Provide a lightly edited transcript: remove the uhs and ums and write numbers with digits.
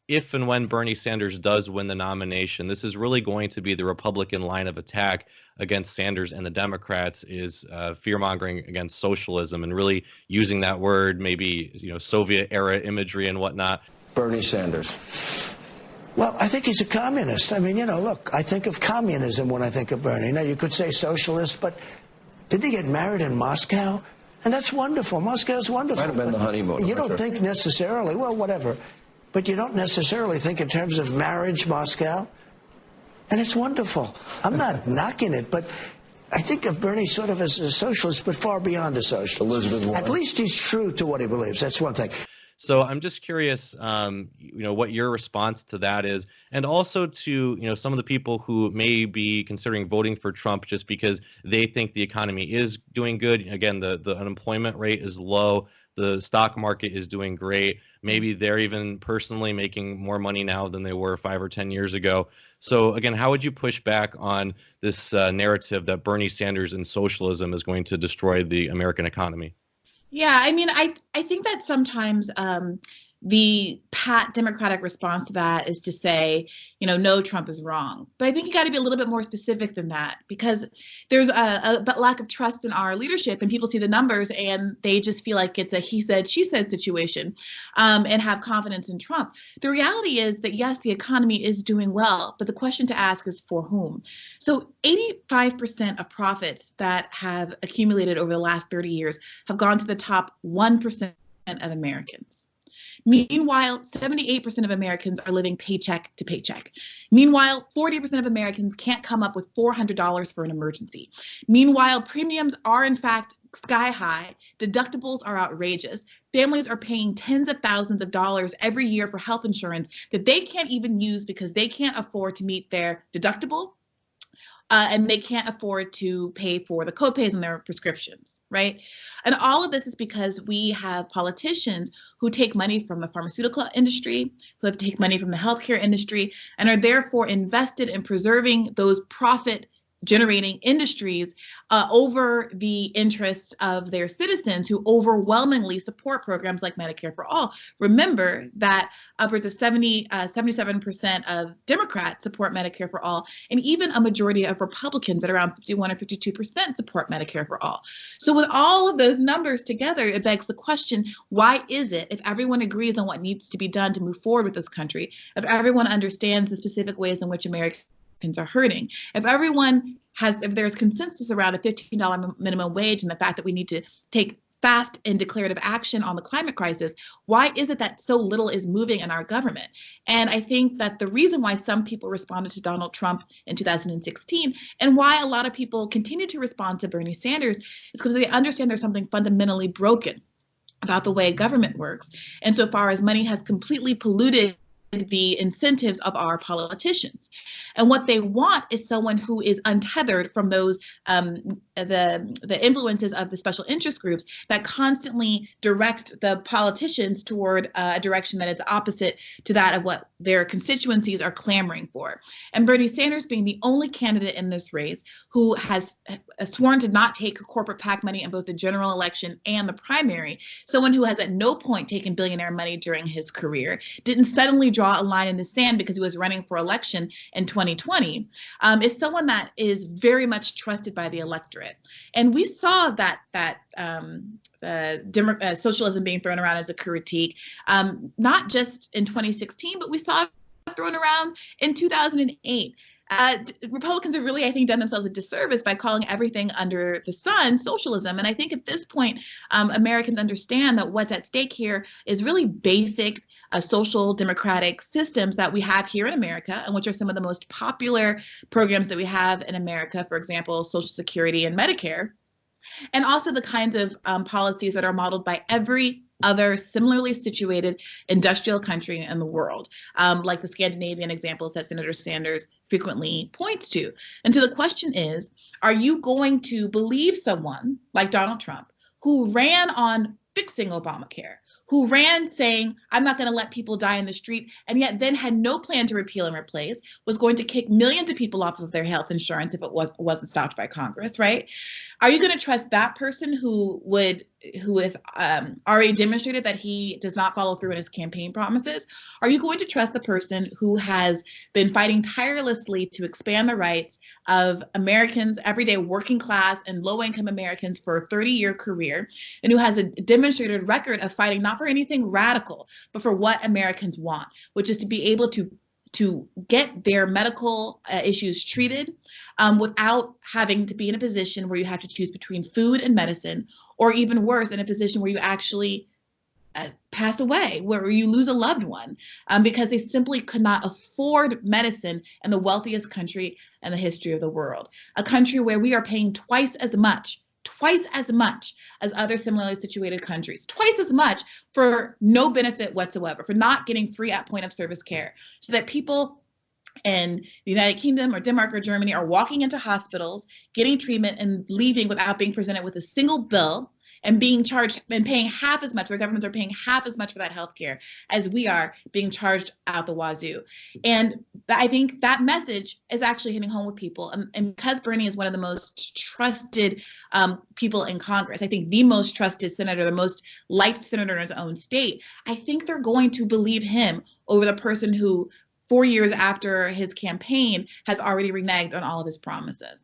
if and when Bernie Sanders does win the nomination, this is really going to be the Republican line of attack against Sanders and the Democrats, is fear-mongering against socialism and really using that word, maybe, Soviet-era imagery and whatnot. Bernie Sanders. Well, I think he's a communist. I mean, look, I think of communism when I think of Bernie. Now, you could say socialist, but didn't he get married in Moscow? And that's wonderful. Moscow's wonderful. Might have been the honeymoon. You don't think necessarily, well, whatever, but you don't necessarily think in terms of marriage, Moscow. And it's wonderful. I'm not knocking it, but I think of Bernie sort of as a socialist, but far beyond a socialist. Elizabeth Warren. At least he's true to what he believes. That's one thing. So I'm just curious, what your response to that is, and also to, some of the people who may be considering voting for Trump just because they think the economy is doing good. Again, the unemployment rate is low. The stock market is doing great. Maybe they're even personally making more money now than they were 5 or 10 years ago. So again, how would you push back on this narrative that Bernie Sanders and socialism is going to destroy the American economy? Yeah, I mean, I think that sometimes the pat Democratic response to that is to say, no, Trump is wrong. But I think you got to be a little bit more specific than that, because there's a lack of trust in our leadership, and people see the numbers and they just feel like it's a he said, she said situation, and have confidence in Trump. The reality is that, yes, the economy is doing well, but the question to ask is for whom? So 85% of profits that have accumulated over the last 30 years have gone to the top 1% of Americans. Meanwhile, 78% of Americans are living paycheck to paycheck. Meanwhile, 40% of Americans can't come up with $400 for an emergency. Meanwhile, premiums are in fact sky high. Deductibles are outrageous. Families are paying tens of thousands of dollars every year for health insurance that they can't even use because they can't afford to meet their deductible. And they can't afford to pay for the copays on their prescriptions, right? And all of this is because we have politicians who take money from the pharmaceutical industry, who take money from the healthcare industry, and are therefore invested in preserving those profit generating industries over the interests of their citizens, who overwhelmingly support programs like Medicare for All. Remember that upwards of 77% of Democrats support Medicare for All, and even a majority of Republicans at around 51 or 52% support Medicare for All. So with all of those numbers together, it begs the question, why is it, if everyone agrees on what needs to be done to move forward with this country, if everyone understands the specific ways in which Americans are hurting, if there's consensus around a $15 minimum wage and the fact that we need to take fast and declarative action on the climate crisis, why is it that so little is moving in our government? And I think that the reason why some people responded to Donald Trump in 2016 and why a lot of people continue to respond to Bernie Sanders is because they understand there's something fundamentally broken about the way government works, insofar as money has completely polluted the incentives of our politicians. And what they want is someone who is untethered from those the influences of the special interest groups that constantly direct the politicians toward a direction that is opposite to that of what their constituencies are clamoring for. And Bernie Sanders, being the only candidate in this race who has sworn to not take corporate PAC money in both the general election and the primary, someone who has at no point taken billionaire money during his career, didn't suddenly draw a line in the sand because he was running for election in 2020, is someone that is very much trusted by the electorate. And we saw that socialism being thrown around as a critique, not just in 2016, but we saw it thrown around in 2008. Republicans have really, I think, done themselves a disservice by calling everything under the sun socialism. And I think at this point, Americans understand that what's at stake here is really basic social democratic systems that we have here in America, and which are some of the most popular programs that we have in America, for example, Social Security and Medicare, and also the kinds of policies that are modeled by every other similarly situated industrial country in the world, like the Scandinavian examples that Senator Sanders frequently points to. And so the question is, are you going to believe someone like Donald Trump, who ran on fixing Obamacare, who ran saying, I'm not going to let people die in the street, and yet then had no plan to repeal and replace, was going to kick millions of people off of their health insurance if it wasn't stopped by Congress, right? Are you going to trust that person who would who has already demonstrated that he does not follow through on his campaign promises? Are you going to trust the person who has been fighting tirelessly to expand the rights of Americans, everyday working class and low-income Americans for a 30-year career, and who has a demonstrated record of fighting not for anything radical, but for what Americans want, which is to be able to get their medical issues treated without having to be in a position where you have to choose between food and medicine, or even worse, in a position where you actually pass away, where you lose a loved one because they simply could not afford medicine in the wealthiest country in the history of the world, a country where we are paying twice as much as other similarly situated countries, twice as much for no benefit whatsoever, for not getting free at point of service care, so that people in the United Kingdom or Denmark or Germany are walking into hospitals, getting treatment and leaving without being presented with a single bill and being charged and paying half as much. Their governments are paying half as much for that health care as we are being charged out the wazoo. And I think that message is actually hitting home with people. And because Bernie is one of the most trusted people in Congress, I think the most trusted senator, the most liked senator in his own state, I think they're going to believe him over the person who 4 years after his campaign has already reneged on all of his promises.